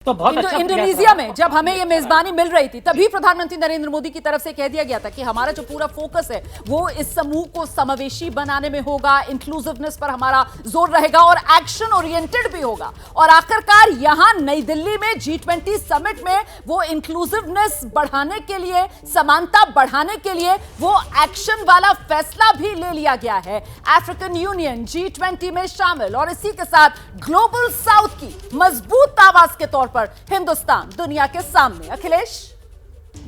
तो बहुत अच्छा इंडोनेशिया में जब हमें ये मेजबानी मिल रही थी तभी प्रधानमंत्री नरेंद्र मोदी की तरफ से कह दिया गया था कि हमारा जो पूरा फोकस है वो इस समूह को समावेशी बनाने में होगा, इंक्लूसिवनेस पर हमारा जोर रहेगा और एक्शन ओरिएंटेड भी होगा। और आखिरकार यहां नई दिल्ली में G20 समिट में वो इंक्लूसिवनेस बढ़ाने के लिए, समानता बढ़ाने के लिए वो एक्शन वाला फैसला भी ले लिया गया है। अफ्रीकन यूनियन G20 में शामिल और इसी के साथ ग्लोबल साउथ की मजबूत आवाज के तौर पर हिंदुस्तान दुनिया के सामने। अखिलेश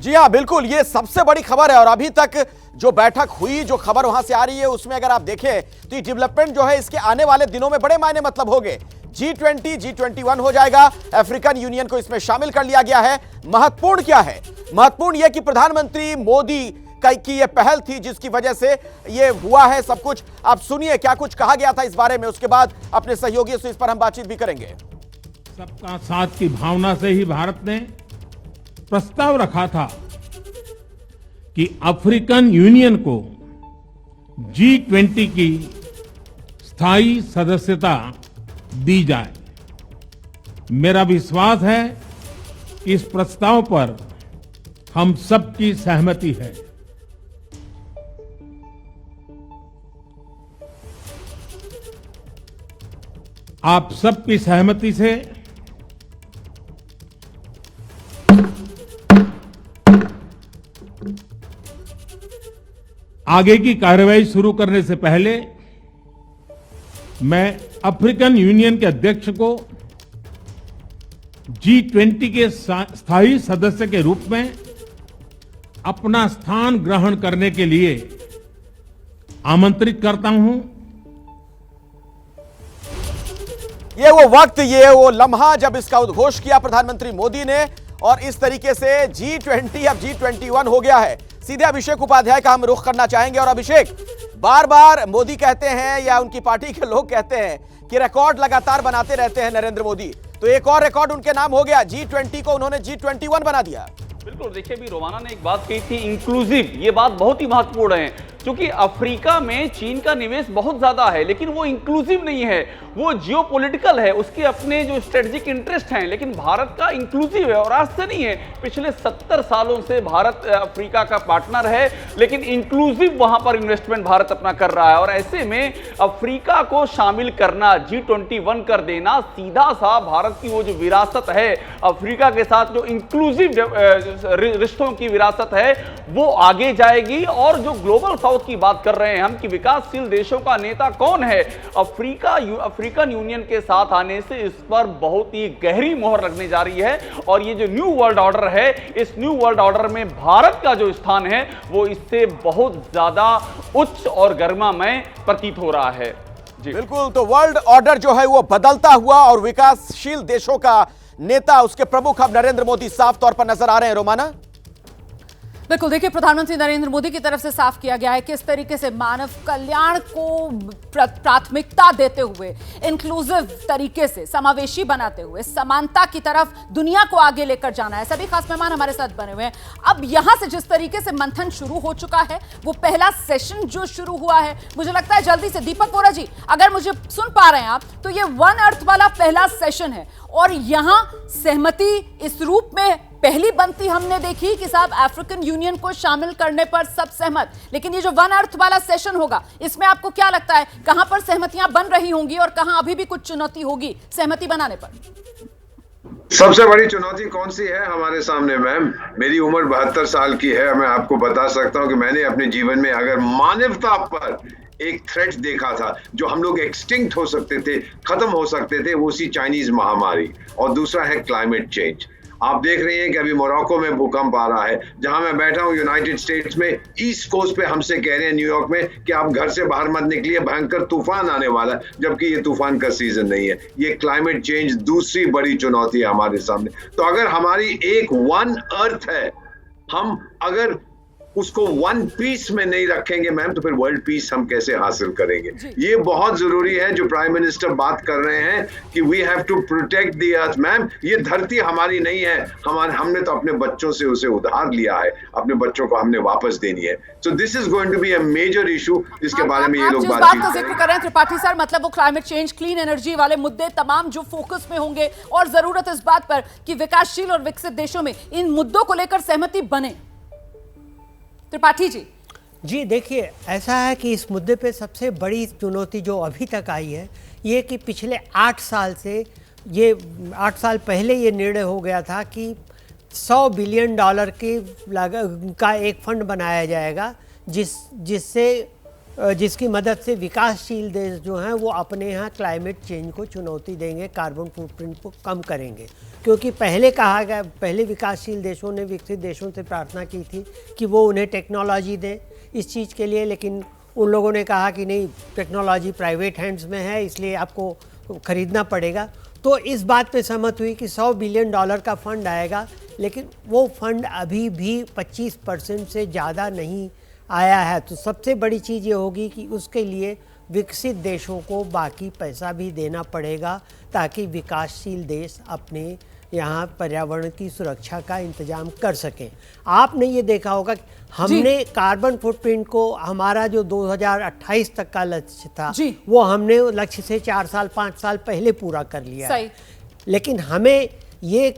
जी हां, बिल्कुल, ये सबसे बड़ी खबर है। और अभी तक जो बैठक हुई, जो खबर वहां से आ रही है, उसमें अगर आप देखें तो ये डेवलपमेंट जो है इसके आने वाले दिनों में बड़े मायने मतलब होंगे। G20 G21 हो जाएगा, अफ्रीकन यूनियन को इसमें शामिल कर लिया गया है। महत्वपूर्ण क्या है? महत्वपूर्ण यह कि प्रधानमंत्री मोदी की यह पहल थी जिसकी वजह से यह हुआ है सब कुछ। आप सुनिए क्या कुछ कहा गया था इस बारे में, उसके बाद अपने सहयोगियों से इस पर हम बातचीत भी करेंगे। सबका साथ की भावना से ही भारत ने प्रस्ताव रखा था कि अफ्रीकन यूनियन को G20 की स्थायी सदस्यता दी जाए। मेरा विश्वास है कि इस प्रस्ताव पर हम सबकी सहमति है। आप सबकी सहमति से आगे की कार्रवाई शुरू करने से पहले मैं अफ्रीकन यूनियन के अध्यक्ष को G20 के स्थायी सदस्य के रूप में अपना स्थान ग्रहण करने के लिए आमंत्रित करता हूं। ये वो वक्त, ये वो लम्हा जब इसका उद्घोष किया प्रधानमंत्री मोदी ने और इस तरीके से G20 अब G21 हो गया है। सीधे अभिषेक उपाध्याय का हम रुख करना चाहेंगे। और अभिषेक, बार बार मोदी कहते हैं या उनकी पार्टी के लोग कहते हैं कि रिकॉर्ड लगातार बनाते रहते हैं नरेंद्र मोदी, तो एक और रिकॉर्ड उनके नाम हो गया। G20 को उन्होंने G21 बना दिया। बिल्कुल, देखिए अभी रोमाना ने एक बात कही थी, इंक्लूसिव, ये बात बहुत ही महत्वपूर्ण है क्योंकि अफ्रीका में चीन का निवेश बहुत ज्यादा है लेकिन वो इंक्लूसिव नहीं है, वो जियोपॉलिटिकल है, उसके अपने जो स्ट्रेटेजिक इंटरेस्ट हैं। लेकिन भारत का इंक्लूसिव है और आज से नहीं है, पिछले 70 सालों से भारत अफ्रीका का पार्टनर है लेकिन इंक्लूसिव वहां पर इन्वेस्टमेंट भारत अपना कर रहा है। और ऐसे में अफ्रीका को शामिल करना, G21 कर देना, सीधा सा भारत की वो जो विरासत है अफ्रीका के साथ, जो इंक्लूसिव रिश्तों की विरासत है, वो आगे जाएगी। और जो ग्लोबल साउथ की बात कर रहे हैं हम कि विकासशील देशों का नेता कौन है, अफ्रीकन यूनियन के साथ आने से इस पर बहुत ही गहरी मोहर लगने जा रही है। और ये जो न्यू वर्ल्ड ऑर्डर है, इस न्यू वर्ल्ड ऑर्डर में भारत का जो स्थान है वो इससे बहुत ज्यादा उच्च और गरिमामय प्रतीत हो रहा है। जी बिल्कुल, तो वर्ल्ड ऑर्डर जो है वो बदलता हुआ और विकासशील देशों का नेता, उसके प्रमुख अब नरेंद्र मोदी साफ तौर पर नजर आ रहे हैं। रोमाना, बिल्कुल, देखिए प्रधानमंत्री नरेंद्र मोदी की तरफ से साफ किया गया है किस तरीके से मानव कल्याण को प्राथमिकता देते हुए, इंक्लूसिव तरीके से, समावेशी बनाते हुए, समानता की तरफ दुनिया को आगे लेकर जाना है। सभी खास मेहमान हमारे साथ बने हुए हैं। अब यहां से जिस तरीके से मंथन शुरू हो चुका है, वो पहला सेशन जो शुरू हुआ है, मुझे लगता है जल्दी से दीपक बोरा जी, अगर मुझे सुन पा रहे हैं आप, तो ये वन अर्थ वाला पहला सेशन है और यहां सहमति इस रूप में पहली बनती हमने देखी कि साहब अफ्रीकन यूनियन को शामिल करने पर सब सहमत। लेकिन ये जो वन अर्थ वाला सेशन होगा, इसमें आपको क्या लगता है कहां पर सहमतियां बन रही होंगी और कहां अभी भी कुछ चुनौती होगी सहमति बनाने पर? सबसे बड़ी चुनौती कौन सी है हमारे सामने मैम? मेरी उम्र 72 साल की है। मैं आपको बता सकता हूं कि मैंने अपने जीवन में अगर मानवता पर एक थ्रेट देखा था जो हम लोग एक्सटिंक्ट हो सकते थे, खत्म हो सकते थे, वो उसी चाइनीज महामारी। और दूसरा है क्लाइमेट चेंज। आप देख रहे हैं कि अभी मोरक्को में भूकंप आ रहा है। जहां मैं बैठा हूं यूनाइटेड स्टेट्स में, ईस्ट कोस्ट पे हमसे कह रहे हैं न्यूयॉर्क में कि आप घर से बाहर मत निकलिए, भयंकर तूफान आने वाला है, जबकि ये तूफान का सीजन नहीं है। ये क्लाइमेट चेंज दूसरी बड़ी चुनौती है हमारे सामने। तो अगर हमारी एक वन अर्थ है, हम अगर उसको वन पीस में नहीं रखेंगे मैम, तो फिर वर्ल्ड पीस हम कैसे हासिल करेंगे? ये बहुत जरूरी है जो प्राइम मिनिस्टर बात कर रहे हैं कि we have to protect the earth. Ma'am, ये धरती हमारी नहीं है, हमने तो अपने बच्चों से उसे उधार लिया है, अपने बच्चों को हमने वापस देनी है। So this is going to be a major issue जिसके बारे में ये लोग बात का जिक्र कर रहे हैं त्रिपाठी सर, मतलब वो क्लाइमेट चेंज, क्लीन एनर्जी वाले मुद्दे तमाम जो फोकस में होंगे और जरूरत इस बात पर कि विकासशील और विकसित देशों में इन मुद्दों को लेकर सहमति बने। त्रिपाठी जी देखिए, ऐसा है कि इस मुद्दे पे सबसे बड़ी चुनौती जो अभी तक आई है ये कि पिछले 8 साल से 8 साल पहले ये निर्णय हो गया था कि $100 बिलियन की लागत का एक फंड बनाया जाएगा जिसकी मदद से विकासशील देश जो हैं वो अपने यहाँ क्लाइमेट चेंज को चुनौती देंगे, कार्बन फुटप्रिंट को कम करेंगे। क्योंकि पहले विकासशील देशों ने विकसित देशों से प्रार्थना की थी कि वो उन्हें टेक्नोलॉजी दें इस चीज़ के लिए, लेकिन उन लोगों ने कहा कि नहीं, टेक्नोलॉजी प्राइवेट हैंड्स में है, इसलिए आपको ख़रीदना पड़ेगा। तो इस बात पे सहमत हुई कि $100 बिलियन का फ़ंड आएगा, लेकिन वो फंड अभी भी 25% से ज़्यादा नहीं आया है। तो सबसे बड़ी चीज़ ये होगी कि उसके लिए विकसित देशों को बाकी पैसा भी देना पड़ेगा ताकि विकासशील देश अपने यहाँ पर्यावरण की सुरक्षा का इंतजाम कर सकें। आपने ये देखा होगा कि हमने कार्बन फुटप्रिंट को, हमारा जो 2028 तक का लक्ष्य था वो हमने लक्ष्य से 4 साल 5 साल पहले पूरा कर लिया है। लेकिन हमें ये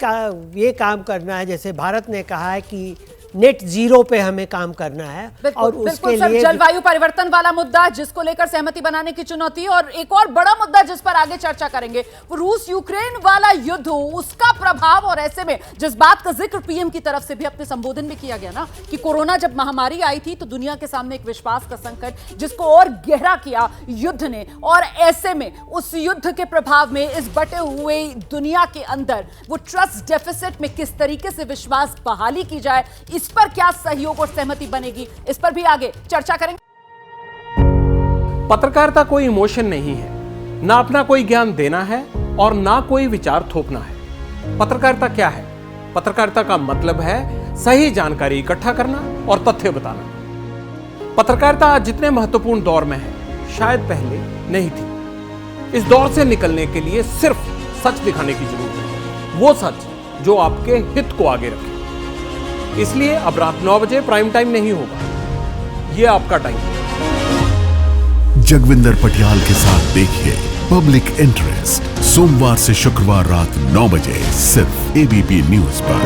काम करना है, जैसे भारत ने कहा है कि नेट जीरो पे हमें काम करना है। और उसके लिए जलवायु परिवर्तन वाला मुद्दा जिसको लेकर सहमति बनाने की चुनौती, और एक और बड़ा मुद्दा जिस पर आगे चर्चा करेंगे वो रूस यूक्रेन वाला युद्ध, उसका प्रभाव। और ऐसे में जिस बात का जिक्र पीएम की तरफ से भी अपने संबोधन में किया गया ना कि कोरोना जब महामारी आई थी तो दुनिया के सामने एक विश्वास का संकट जिसको और गहरा किया युद्ध ने, और ऐसे में उस युद्ध के प्रभाव में इस बटे हुए दुनिया के अंदर वो ट्रस्ट डेफिसिट में किस तरीके से विश्वास बहाली की जाए, इस पर क्या सहयोग और सहमति बनेगी, इस पर भी आगे चर्चा करेंगे। पत्रकारिता कोई इमोशन नहीं है, ना अपना कोई ज्ञान देना है और ना कोई विचार थोपना है। पत्रकारिता क्या है? पत्रकारिता का मतलब है सही जानकारी इकट्ठा करना और तथ्य बताना। पत्रकारिता आज जितने महत्वपूर्ण दौर में है शायद पहले नहीं थी। इस दौर से निकलने के लिए सिर्फ सच दिखाने की जरूरत है, वो सच जो आपके हित को आगे रखे। इसलिए अब रात 9 बजे प्राइम टाइम नहीं होगा, ये आपका टाइम है। जगविंदर पटियाल के साथ देखिए पब्लिक इंटरेस्ट सोमवार से शुक्रवार रात 9 बजे सिर्फ एबीपी न्यूज पर।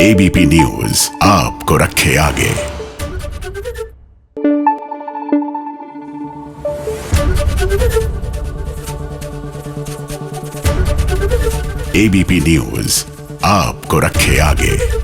एबीपी न्यूज आपको रखे आगे। एबीपी न्यूज आपको रखे आगे।